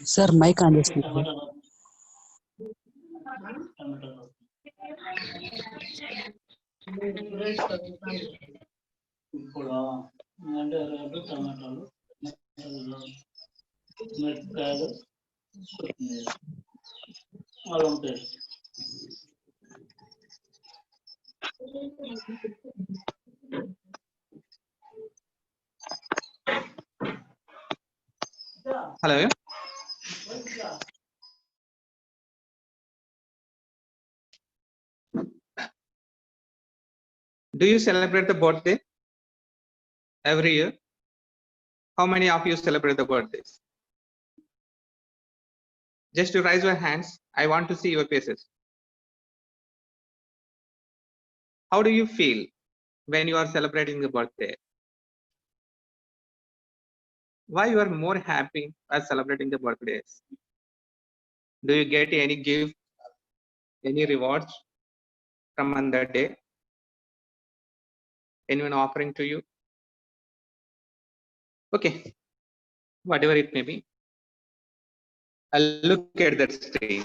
Sir, mic on this sir. Hello. Do you celebrate the birthday every year? How many of you celebrate the birthdays? Just to raise your hands, I want to see your faces. How do you feel when you are celebrating the birthday? Why you are more happy as celebrating the birthdays? Do you get any gift, any rewards from on that day? Anyone offering to you? Okay, whatever it may be. I'll look at that stage.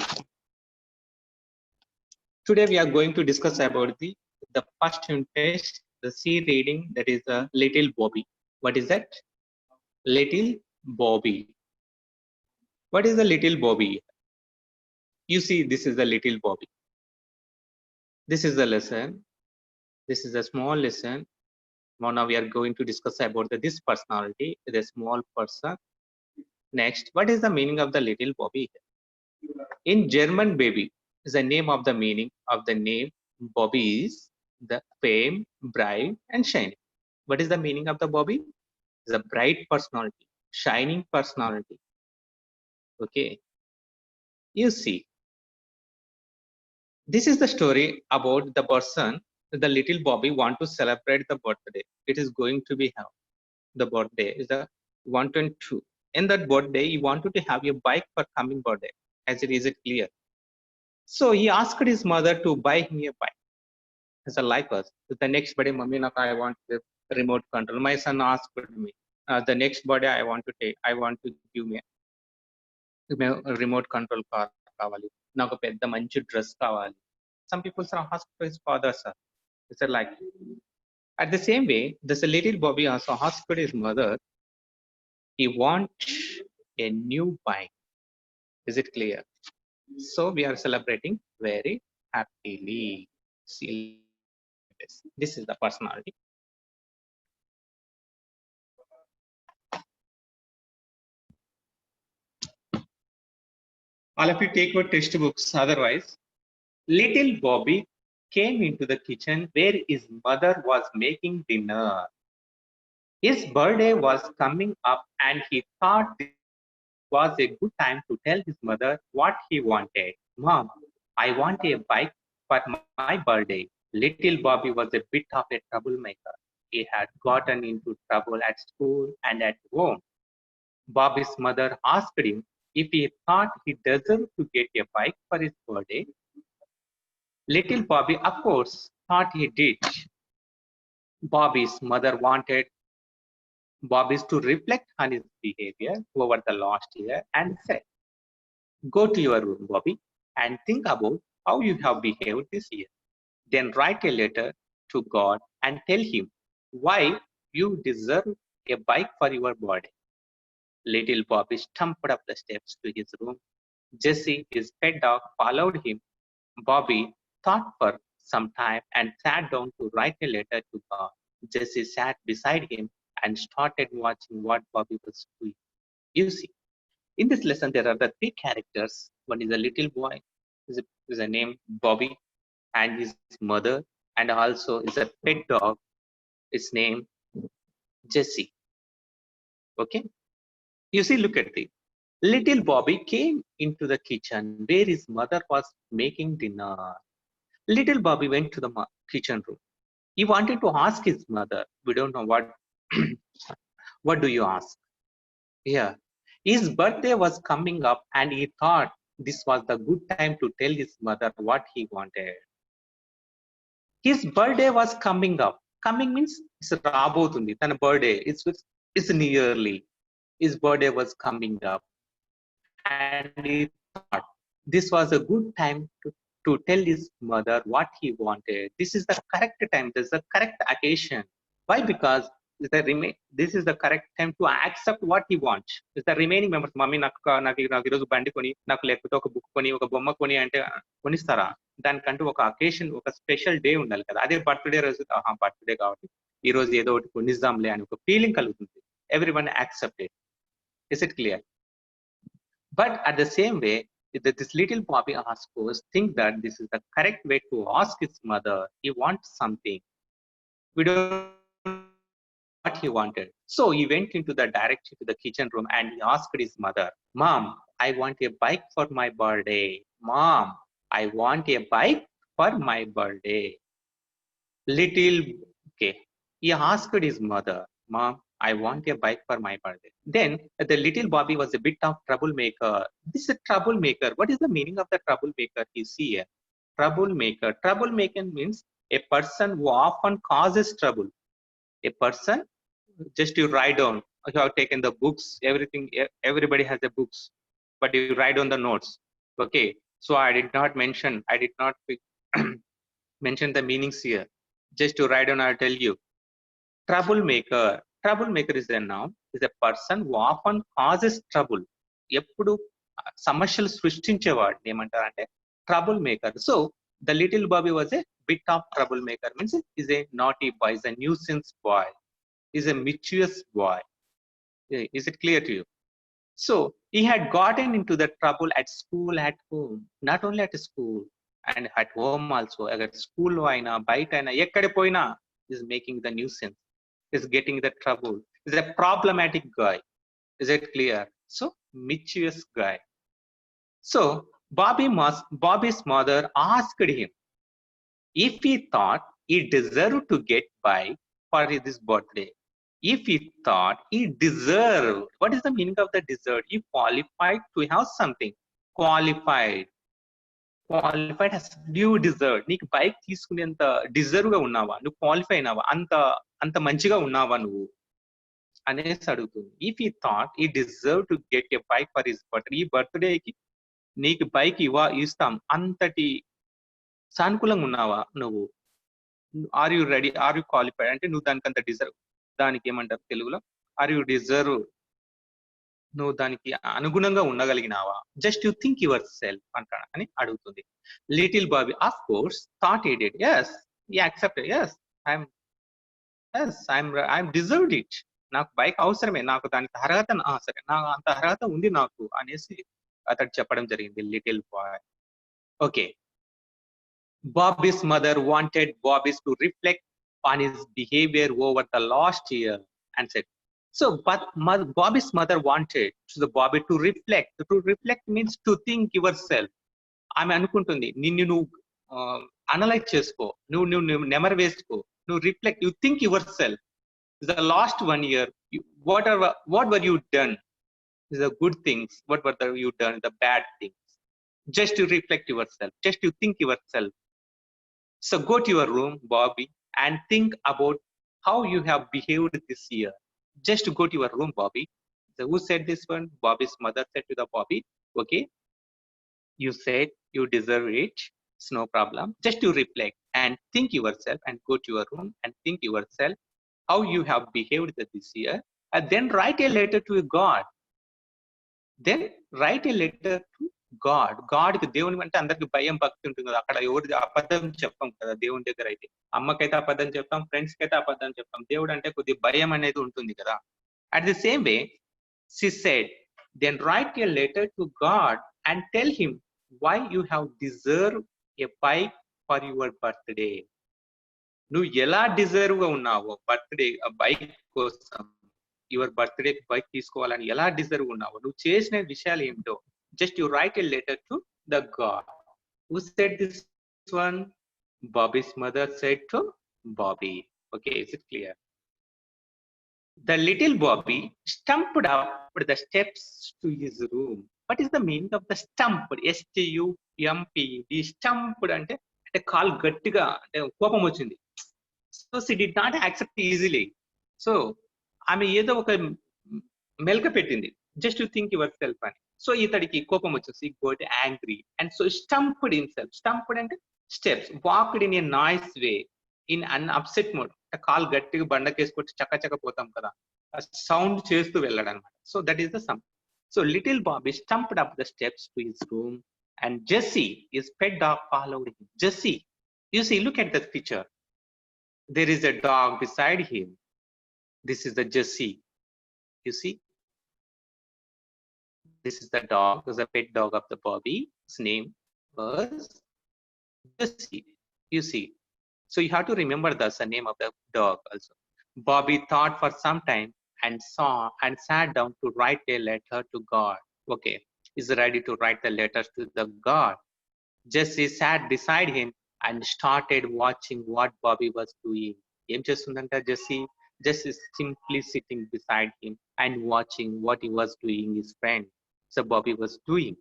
Today we are going to discuss about the first unit test, the C reading, that is the Little Bobby. What is that? Little Bobby. What is the Little Bobby? You see, this is the Little Bobby. This is the lesson. This is a small lesson. Now we are going to discuss about this personality, the small person. Next, what is the meaning of the Little Bobby? In German, baby is the name of the meaning of the name. Bobby is the fame, bright, and shining. What is the meaning of the Bobby? It's a bright personality, shining personality. Okay. You see, this is the story about the person. The little Bobby want to celebrate the birthday. It is going to be how the birthday is the 122. In that birthday, he wanted to have a bike for coming birthday. As it is it clear. So he asked his mother to buy him a bike. As a like us, the next birthday, mommy, I want the remote control. My son asked me, the next birthday I want to take. I want to give me remote control car kavali. Naku pedda manchi dress kavali. Some people are asked to his father, sir. It's like at the same way, there's a little Bobby also asked his mother. He wants a new bike. Is it clear? So we are celebrating very happily. See this. This is the personality. All of you take your textbooks. Otherwise, little Bobby came into the kitchen where his mother was making dinner. His birthday was coming up and he thought it was a good time to tell his mother what he wanted. Mom, I want a bike for my birthday. Little Bobby was a bit of a troublemaker. He had gotten into trouble at school and at home. Bobby's mother asked him if he thought he deserved to get a bike for his birthday. Little Bobby, of course, thought he did. Bobby's mother wanted Bobby to reflect on his behavior over the last year and said, go to your room, Bobby, and think about how you have behaved this year. Then write a letter to God and tell him why you deserve a bike for your birthday. Little Bobby stumped up the steps to his room Jesse, his pet dog, followed him. Bobby thought for some time and sat down to write a letter to God. Jesse sat beside him and started watching what Bobby was doing. You see, in this lesson, there are the three characters. One is a little boy, is a name Bobby, and his mother, and also is a pet dog. Its name Jesse. Okay, you see, look at it. Little Bobby came into the kitchen where his mother was making dinner. Little Bobby went to the kitchen room. He wanted to ask his mother. We don't know what. What do you ask? Yeah, his birthday was coming up, and he thought this was the good time to tell his mother what he wanted. His birthday was coming up. Coming means it's rabotundi. Tana birthday. It's nearly. His birthday was coming up, and he thought this was a good time to tell his mother what he wanted. This is the correct time. This is the correct occasion. Why? Because this is the correct time to accept what he wants. It's the remaining members. Mummy, నాకు ఈరోజు బండి కొని నాకు లేకపోతే ఒక book కొని ఒక బొమ్మ కొని అంటే కొనిస్తారా? దానికంటూ ఒక అకేషన్, ఒక స్పెషల్ డే ఉండాలి కదా. అదే బర్త్డే రోజు బర్త్డే కాబట్టి ఈ రోజు ఏదో ఒకటి కొనిద్దాంలే అని ఒక ఫీలింగ్ కలుగుతుంది. Everyone accept it. Is it clear? But at the same way, this little Bobby asked think that this is the correct way to ask his mother. He wants something. We don't know what he wanted. So he went into the direction to the kitchen room and he asked his mother, Mom, I want a bike for my birthday. Mom, I want a bike for my birthday. Little, okay. He asked his mother, Mom, I want a bike for my birthday. Then the little Bobby was a bit of troublemaker. This is a troublemaker. What is the meaning of the troublemaker? You see here. Troublemaker. Troublemaker means a person who often causes trouble. A person, just you write down. You have taken the books, everything. Everybody has the books, but you write down the notes. Okay. So I did not mention mention the meanings here. Just to write down, I'll tell you. Troublemaker. Troublemaker is a noun, is a person who often causes trouble. ఎప్పుడు సమస్యలు సృష్టించేవాడు ఏమంటారంటే trouble maker. So the little Bobby was a bit of trouble maker, means is a naughty boy, is a nuisance boy, is a mischievous boy. Is it clear to you? So he had gotten into the trouble at school, at home, not only at school and at home also. At school అయినా బయట అయినా ఎక్కడ పోయినా is making the nuisance, is getting the trouble, is a problematic guy. Is it clear? So mischievous guy. So Bobby's mother asked him if he thought he deserved to get by for this birthday. If he thought he deserved, what is the meaning of the deserved? He qualified to have something. Qualified as you deserve. నీకు bike తీసుకునేంత deserve గా ఉన్నావా, నువ్వు qualify అయినావా, అంత మంచిగా ఉన్నావా నువ్వు అనేసి అడుగుతుంది. If he thought he deserve to get a bike for his birthday, ఈ బర్త్డేకి నీకు బైక్ ఇస్తాం అంతటి సానుకూలంగా ఉన్నావా నువ్వు, are you ready, are you qualified అంటే నువ్వు దానికి అంత డిజర్వ్, దానికి ఏమంటారు తెలుగులో, ఆర్ యు డిజర్వ్, నువ్వు దానికి అనుగుణంగా ఉండగలిగినావా, just you think yourself అంటాడు అని అడుగుతుంది. Little Bobby of course thought he did, yes he accepted, yes I'm deserved it, నాకు బైక్ అవసరమే, నాకు దానికి అర్హత, సరే నాకు అంత అర్హత ఉంది నాకు అనేసి అతడు చెప్పడం జరిగింది little boy. Okay, Bobby's mother wanted Bobby to reflect on his behavior over the last year and said, so but Bobby's mother wanted Bobby to reflect. To reflect means to think yourself. ఆమె అనుకుంటుంది నిన్ను నువ్వు analyse చేసుకో, నువ్వు నెమరు వేసుకో, నువ్వు reflect, you think your self. The last 1 year, what were you done? The good things, what were you done? The bad things. Just to reflect yourself, just to think yourself. So go to your room, Bobby, and think about how you have behaved this year. Just to go to your room, Bobby. So who said this one? Bobby's mother said to the Bobby, okay, you said you deserve it, it's no problem. Just to reflect and think yourself and go to your room and think yourself how you have behaved this year, and then write a letter to God. Then write a letter to గాడ్కి దేవుని అంటే అందరికి భయం భక్తి ఉంటుంది కదా, అక్కడ ఎవరి అబద్ధం చెప్పాం కదా దేవుని దగ్గర అయితే. అమ్మకైతే అబద్ధం చెప్తాం, ఫ్రెండ్స్ కి అయితే అబద్ధం చెప్తాం. దేవుడు అంటే కొద్ది భయం అనేది ఉంటుంది కదా. At the same way she said, then write a letter to God and tell him why you have deserved a bike for your birthday. నువ్వు ఎలా డిజర్వ్ గా ఉన్నావో బర్త్డే బైక్ కోసం, యువర్ బర్త్డే బైక్ తీసుకోవాలని ఎలా డిజర్వ్ ఉన్నావో, నువ్వు చేసిన విషయాలు ఏమిటో, just you right a letter to the God. Who said this one? Bobby's mother said to Bobby. Okay, is it clear? The little Bobby stumped up the steps to his room. What is the meaning of the stumped? S-T-U-M-P-D. Stumped అంటే కాలు గట్టిగా, అంటే కోపం వచ్చింది. So she did not accept easily. So ఆమె ఏదో ఒక మెలక పెట్టింది, just to think yourself అని. సో ఇతడికి కోపం వచ్చేసి got angry and so stomped himself. Stomped అంటే steps, walked in a noise way in an upset mode. కాలు గట్టిగా బండకేసుకొచ్చి చక్క పోతాం కదా, సౌండ్ చేస్తూ వెళ్ళాడు అనమాట. So that is the sum. So little Bobby stumped up the steps to his room and Jessie his pet dog followed him. Jessie, you see, look at the picture. There is a dog beside him. This is the Jessie. You see, this is the dog, the pet dog of the Bobby. His name was Jessie. You see, so you have to remember the name of the dog also. Bobby thought for some time and saw and sat down to write a letter to God. Okay, he's ready to write the letters to the God. Jessie sat beside him and started watching what Bobby was doing. Em chestundanta Jessie? Just simply sitting beside him and watching what he was doing, his friend. So Bobby was doing.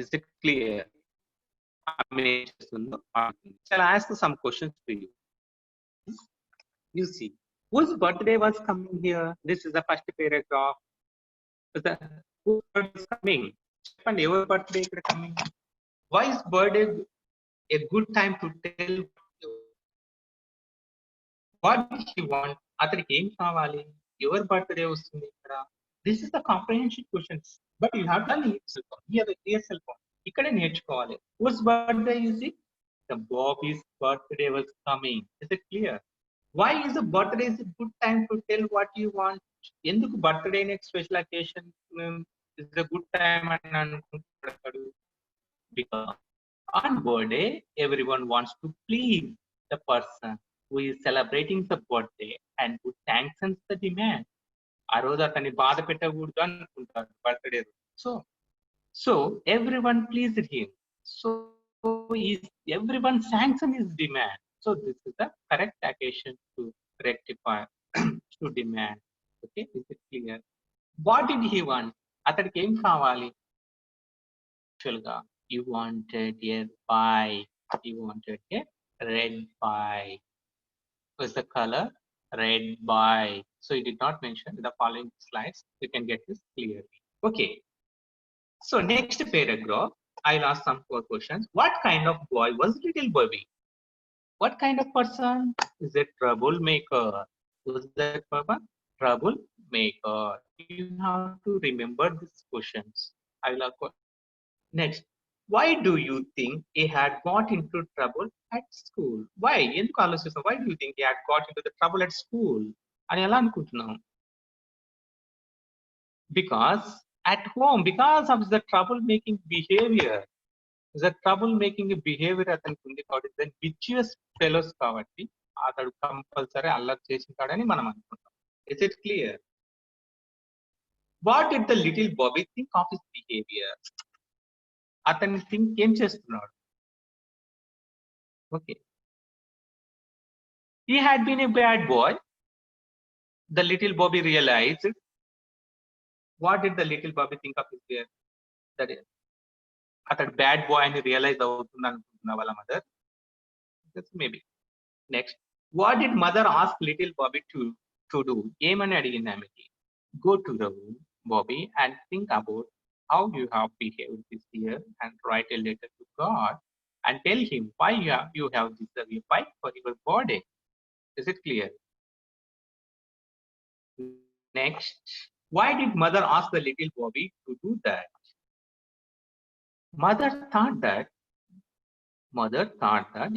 Is it clear? Shall I ask some questions to you? You see, whose birthday was coming here? This is the first paragraph. Whose birthday is coming? And your birthday is coming. Why is birthday a good time to tell what he want? అతనికి ఏం కావాలి? ఎవరి birthday వస్తుంది ఇక్కడ? This is the comprehension questions, but you have done yourself. ఇక్కడే నేర్చుకోవాలి. Whose birthday is it? The Bobby's birthday was coming. Is it clear? Why is the birthday is a good time to tell what you want? ఎందుకు birthday special occasion is the good time అని అనుకుంటాడు? Because on birthday, everyone wants to please the person who is celebrating the birthday and who sanctions the demand. ఆ రోజు అతన్ని బాధ పెట్టకూడదు అనుకుంటారు birthday. So everyone pleased him. So everyone sanctioned his demand. So this is the correct occasion to rectify to demand. Okay, is it clear? What did he want? అతడికి ఏం కావాలి? Actually, you wanted a bike. You wanted a red bike. What's the color? Red bike. So you did not mention in the following slides. You can get this clearly. Okay. So next paragraph, I'll ask some more questions. What kind of boy was little Bobby? What kind of person? Is a troublemaker. Who's that person? Troublemaker. You have to remember these questions. I will ask. Next. Why do you think he had got into trouble at school? Why? ఎందుకు ఆలోచిస్తాం? Why do you think he had got into the trouble at school? అని ఎలా అనుకుంటున్నాం? Because at home, because of the trouble-making behavior. The trouble-making behavior అతనికి ఉంది కాబట్టి, then vicious fellows కాబట్టి అతడు కంపల్సరీ అల్లరి చేసింటాడని మనం అనుకుంటాం. Is it clear? What did the little Bobby think of his behavior? అతన్ని థింక్ ఏం చేస్తున్నాడు? Okay, he had been a bad boy. The little Bobby realized. What did the little Bobby think of his behavior? That is, అతడు bad boy అని realise అవుతుంది అనుకుంటున్నా వాళ్ళ mother. Maybe. Next, what did mother ask little Bobby to do? ఏమని అడిగింది ఆమెకి? Go to the room Bobby and think about how you have behaved this year and write a letter to God and tell him why you have deserved a bike for your birthday. Is it clear? Next, why did mother ask the little Bobby to do that? Mother thought that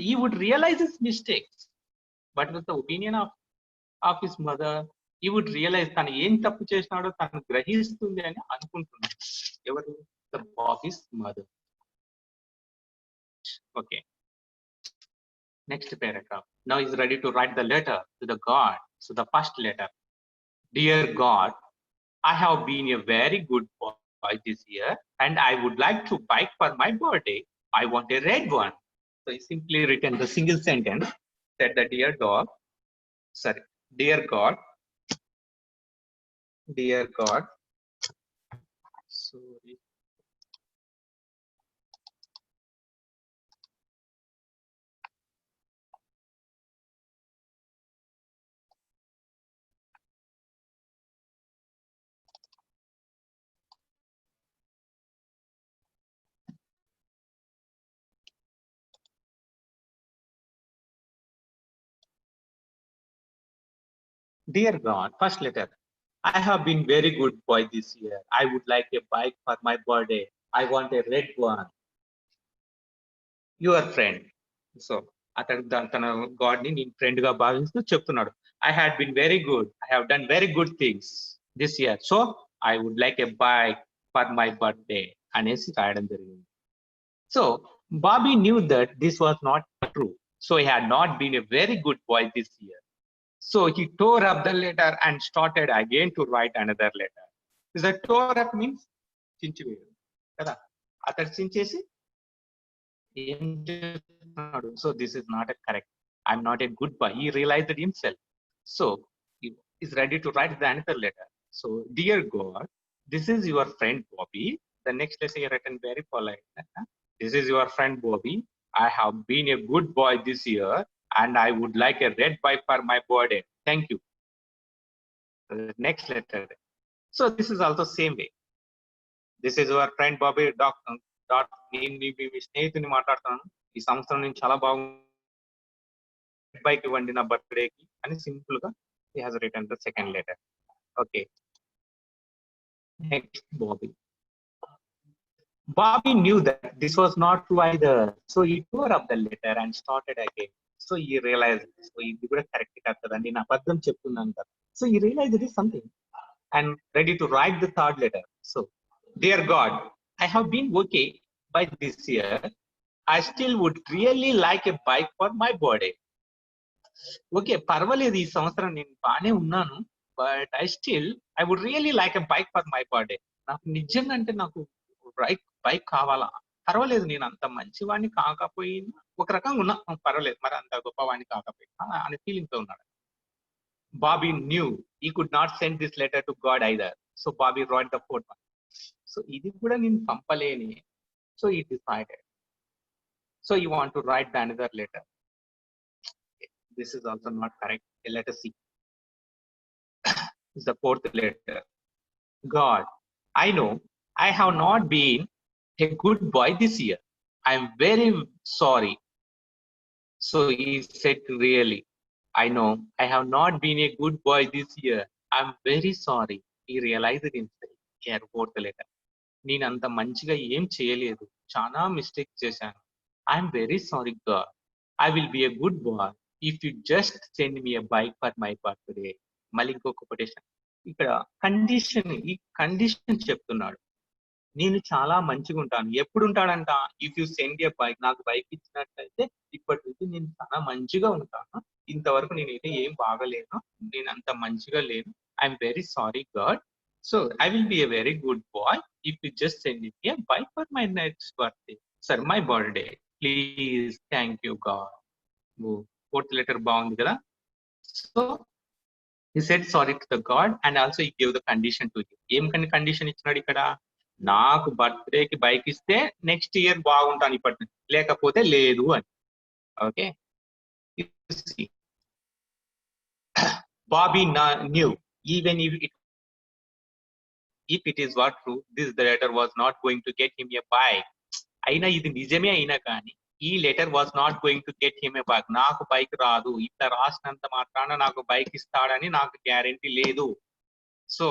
he would realize his mistakes. But with the opinion of his mother, he would realize తను ఏం తప్పు చేసినాడో తను గ్రహిస్తుంది అని అనుకుంటున్నాడు. ఎవరు? The Bobby's mother. Okay. Next paragraph. Now he's ready to write the letter to the God. So the first letter. Dear God, I have been a very good boy this year and I would like to bike for my birthday. I want a red one. So he simply written the single sentence, said the dear God, sorry. Dear God, first letter. I have been very good boy this year. I would like a bike for my birthday. I want a red one. Your friend. So అతడు తన God ని నేను friend గా భావిస్తూ చెప్తున్నాడు. I had been very good. I have done very good things this year. So I would like a bike for my birthday అనేసి రాయడం జరిగింది. So Bobby knew that this was not true. So he had not been a very good boy this year. So he tore up the letter and started again to write another letter. The tore up means చించివేయడం కదా, అతడు చించేసి ఏం చేస్తున్నాడు? So this is not a correct. I'm not a good boy. He realized it himself. So he is ready to write the another letter. So dear God, this is your friend Bobby. The next letter he written very polite. This is your friend Bobby. I have been a good boy this year and I would like a red bike for my birthday. Thank you. The next letter. So this is also same way. This is your friend Bobby. నేను మీ స్నేహితుని మాట్లాడుతున్నాను. ఈ సంవత్సరం నేను చాలా బాగుంది, bike ఇవ్వండి నా బర్త్డేకి అని సింపుల్ గా he has written the second letter. Okay. Next, Bobby knew that this was not true either. So he tore up the letter and started again. So he realized, so ఇది కూడా correct కాదు కదా, నేను అబద్ధం చెప్తున్నాను కదా. So he realized it is something and ready to write the third letter. So, dear God, I have been okay by this year. I still would really like a bike for my birthday. Okay, పర్వాలేదు ఈ సంవత్సరం నేను బాగానే ఉన్నాను, but I would really like a bike for my birthday. నాకు నిజంగా అంటే నాకు బైక్ కావాలా, పర్వాలేదు నేను అంత మంచివాడిని కాకపోయినా ఒక రకంగా ఉన్నా పర్వాలేదు, మరి అంత గొప్పవాడిని కాకపోయినా అనే ఫీలింగ్ తో ఉన్నాడు. Bobby knew he could not send this letter to God either. So Bobby wrote the fourth one. So ఇది కూడా నేను పంపలేని. So he decided. So you want to write the another letter. This is also not correct. Let us see. It's the fourth letter. God, I know I have not been a good boy this year. I am very sorry. So he said, really, I know I have not been a good boy this year. I'm very sorry. He realized it himself. Here, fourth letter. నేను అంత మంచిగా ఏం చేయలేదు, చాలా mistake చేశాను. I'm very sorry God. I will be a good boy if you just send me a bike for my birthday. మళ్ళీ ఇంకొక quotation ఇక్కడ ఈ కండిషన్ చెప్తున్నాడు. నేను చాలా మంచిగా ఉంటాను. ఎప్పుడు ఉంటాడంట? If you send a bike, నాకు బైక్ ఇచ్చినట్లయితే ఇప్పటి నుంచి నేను చాలా మంచిగా ఉంటాను. ఇంతవరకు నేనైతే ఏం బాగలేను, నేను అంత మంచిగా లేను. I'm very sorry God. So I will be a very good boy if you just send me a bike for my next birthday. Sir, my birthday. Please, thank you, God. Fourth letter bound kada. So he said sorry to the God and also he gave the condition to him. Em condition ఇచ్చినాడు ఇక్కడ? నాకు బర్త్డేకి bike ఇస్తే next year బాగుంటాను ఇప్పటి, లేకపోతే లేదు అని. Okay. Bobby knew even if it is what true, this letter was not going to get him a bike. అయినా ఇది నిజమే అయినా కానీ ఈ letter was not going to get him a bike. నాకు బైక్ రాదు, ఇట్లా రాసినంత మాత్రాన నాకు బైక్ ఇస్తాడని నాకు గ్యారెంటీ లేదు. So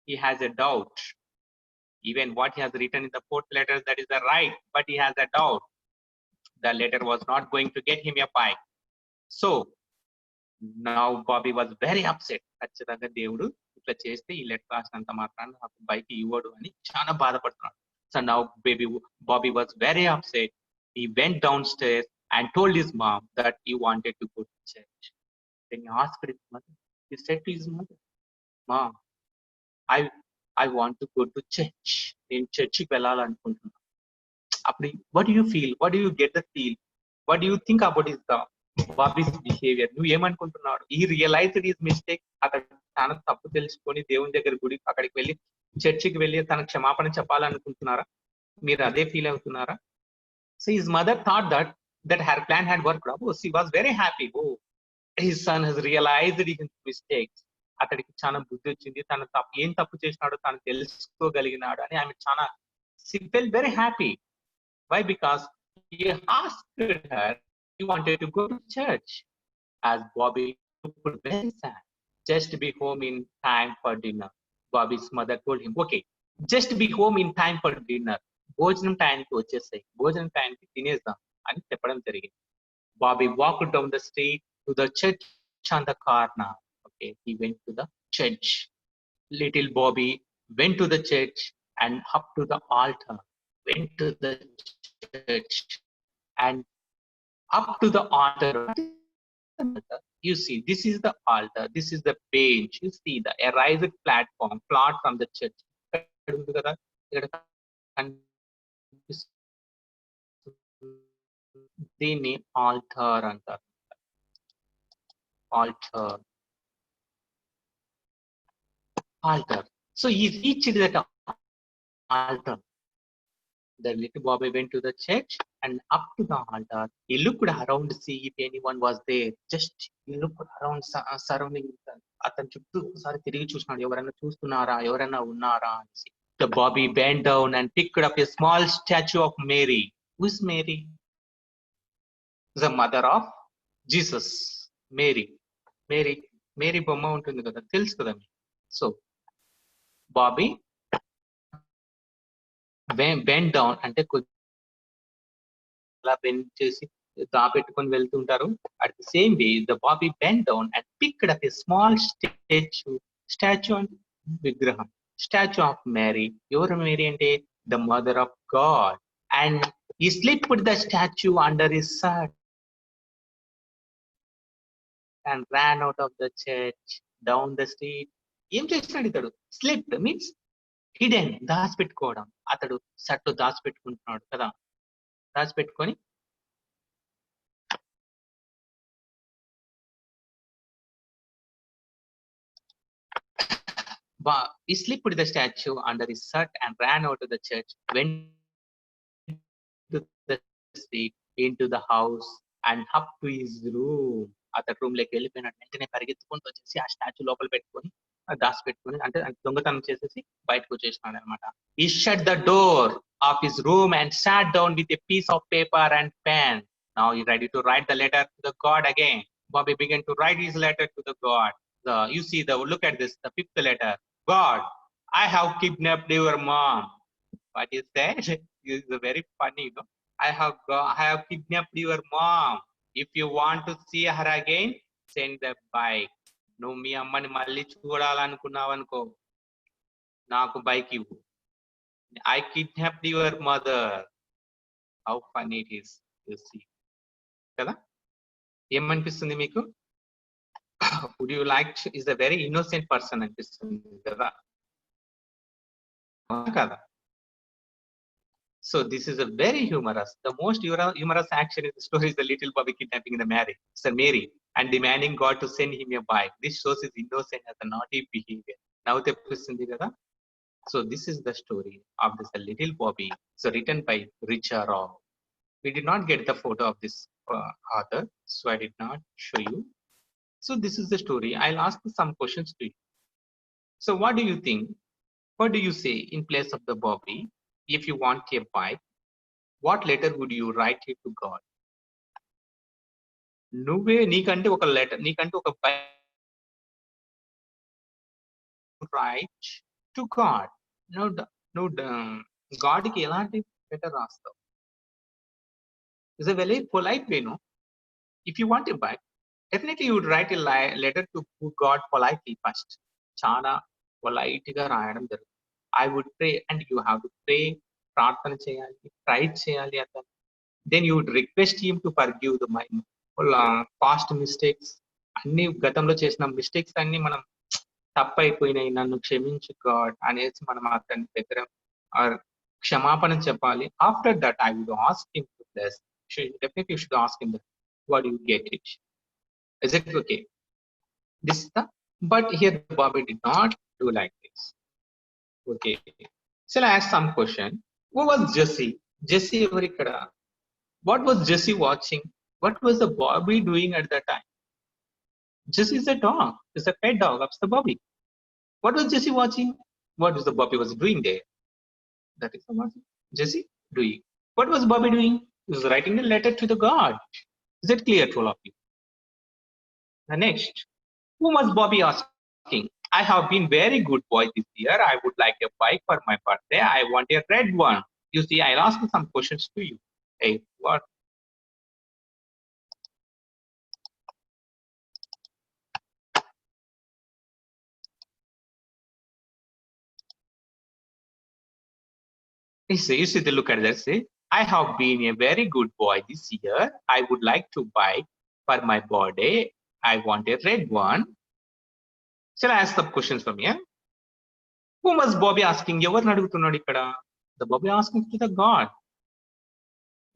he has a doubt. Even what he has written in the fourth letter, that is the right, but he has a doubt. The letter was not going to get him a bike. So now Bobby was very upset. ఖచ్చితంగా దేవుడు ఇట్లా చేస్తే ఈ letter రాసినంత మాత్రాన నాకు bike ఇవ్వడు అని చాలా బాధపడుతున్నాడు. So now Bobby was very upset. He went downstairs and told his mom that he wanted to go to church. Then he asked his mother. He said to his mother, "Mom, I want to go to church. నేను చర్చికి వెళ్ళాలనుకుంటున్నాను." అప్పుడు what do you feel? What do you get the feel? What do you think about his Bobby's behavior? నువ్వు ఏమనుకుంటున్నాడు? He realized his mistake. అతను తన తప్పు తెలుసుకొని దేవుని దగ్గర గుడి అక్కడికి వెళ్ళి చర్చికి వెళ్ళి తన క్షమాపణ చెప్పాలనుకుంటున్నారా? మీరు అదే ఫీల్ అవుతున్నారా? So his mother thought that her plan had worked out. Oh, she was very happy. Oh, his son has realized his mistakes. అతడికి చాలా బుద్ధి వచ్చింది. తన ఏం తప్పు చేసినాడో తను తెలుసుకోగలిగినాడు అని ఆమె చాలా she felt very happy. Why? Because he asked her, he wanted to go to church. As Bobby looked very sad, just be home in time for dinner. Bobby's mother told him, okay, just be home in time for dinner. భోజనం టైంకి వచ్చేసాయి, భోజనం టైంకి తినేద్దాం అని చెప్పడం జరిగింది. Bobby walked down the street to the church on the corner. Okay, he went to the church. Little Bobby went to the church and up to the altar. Went to the church and up to the altar. You see, this is the altar, this is the bench. You see the raised platform, flat from the church. దీన్ని alter అంటారు. Altar. So he reached that altar. The little Bobby went to the church and up to the altar. He looked around to see if anyone was there. Just he looked around surrounding. అతను చుట్టూ ఒకసారి తిరిగి చూసినాడు, ఎవరైనా చూస్తున్నారా, ఎవరైనా ఉన్నారా అనేసి. The Bobby bent down and picked up a small statue of Mary. Who is Mary? The mother of Jesus. Mary బొమ్మ ఉంటుంది కదా, తెలుసు కదా. So Bobby bent down అంటే అలా బెండ్ చేసి దాపెట్టుకొని వెళ్తుంటారు. At the same way, the Bobby bent down and picked up a small statue and విగ్రహం, statue of Mary. ఎవరు మేరీ అంటే the mother of God. And he slipped the statue under his shirt and ran out of the church down the street. ఏం చేస్తున్నాడు ఇతడు? Slipped means hidden, దాచిపెట్టుకోవడం. అతడు shirt దాచిపెట్టుకుంటున్నాడు కదా, దాచిపెట్టుకొని he slipped the statue under his shirt and ran out of the church, went to the street, into the house and up to his room. అతడు room లోకి వెళ్ళిపోయినట్టు వెంటనే పరిగెత్తుకుంటూ వచ్చేసి ఆ స్టాచ్యూ లోపల పెట్టుకొని దాచిపెట్టుకొని అంటే దొంగతనం చేసేసి బయటకు వచ్చేసినాడు అనమాట. He shut the door of his room and sat down with a piece of paper and pen. Now he ready to write the letter to the God again. Bobby began to write his letter to the God. You see look at this, the fifth letter. God, I have kidnapped your mom. What is that? This is very funny, you know? I have kidnapped your mom. If you want to see her again, send the bike. నువ్వు మీ అమ్మని మళ్ళీ చూడాలనుకున్నావు అనుకో, నాకు bike ఇవ్వు. I kidnapped your mother. How funny it is, you see. కదా, ఏమనిపిస్తుంది మీకు? Would you like to, is a very innocent person అనిపిస్తుంది కదా, కదా. So this is a very humorous. The most humorous action in the story is the little Bobby kidnapping the Mary and demanding God to send him a bike. This shows his innocent as a naughty behavior. Now so this is the story of this little Bobby. So written by Richard Rohr. We did not get the photo of this author, so I did not show you. So this is the story. I'll ask you some questions to you. So what do you think? What do you say in place of the Bobby? If you want a bike, what letter would you write it to God? నువ్వే నీకంటే ఒక letter, నీకంటే ఒక bike write to God. నువ్వు గాడ్కి ఎలాంటి letter రాస్తావు? It's a very polite way, no? If you want it back, definitely you would write a letter to God politely first. చాలా పొలైట్ గా రాయడం జరుగుతుంది. I would pray, and you have to pray, ప్రార్థన చేయాలి, try చేయాలి అతను. Then you would request him to forgive my past mistakes. అన్ని గతంలో చేసిన మిస్టేక్స్ అన్ని మనం తప్పైపోయినాయి, నన్ను క్షమించు గాడ్ అనేసి మనం అతని దగ్గర క్షమాపణ చెప్పాలి. After that I would ask him to bless. Definitely you should ask him that, what do you get it? Is it okay? This is the, but here Bobby did not do like this. Okay. So I ask some question. Who was Jesse? Jesse every kada. What was Jesse watching? What was the Bobby doing at that time? Jesse is a dog. It's a pet dog of the Bobby. What was Jesse watching? What was the Bobby was doing there? That is what Jesse doing. What was Bobby doing? He was writing a letter to the God. Is it clear to all of you? The next, who was Bobby asking? I have been very good boy this year. I would like a bike for my birthday. I want a red one. You see, I'll ask some questions to you. Hey, what? You see the look at that. Say, I have been a very good boy this year. I would like to buy for my birthday. I want a red one. Shall I ask some questions from here? Who was Bobby asking? ఎవరిని అడుగుతున్నాడు ఇక్కడ? The Bobby asking to the God.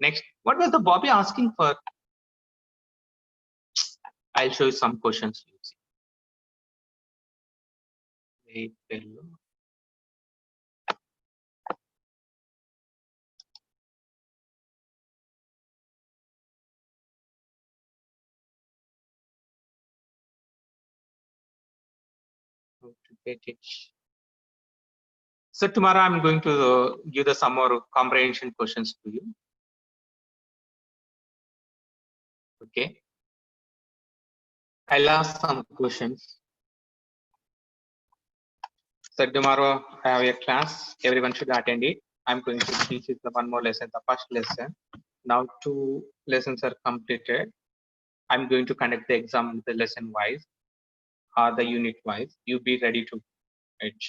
Next, what was the Bobby asking for? I'll show you some questions. Wait, hello. To get it. So tomorrow I'm going to give the some more comprehension questions to you. Okay. I'll ask some questions. So tomorrow I have a class. Everyone should attend it. I'm going to teach you the one more lesson, the first lesson. Now 2 lessons are completed. I'm going to conduct the exam the lesson wise or the unit wise. You be ready to it.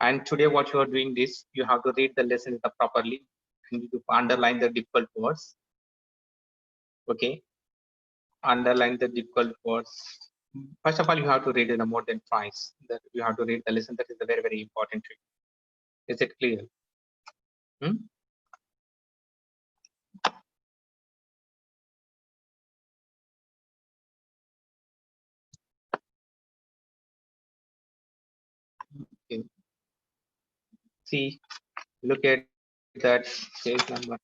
And today what you are doing this, you have to read the lesson properly and you underline the difficult words. Okay. Underline the difficult words. First of all, you have to read it more than twice. That you have to read the lesson. That is the very, very important thing. Is it clear? Okay. See, look at that page number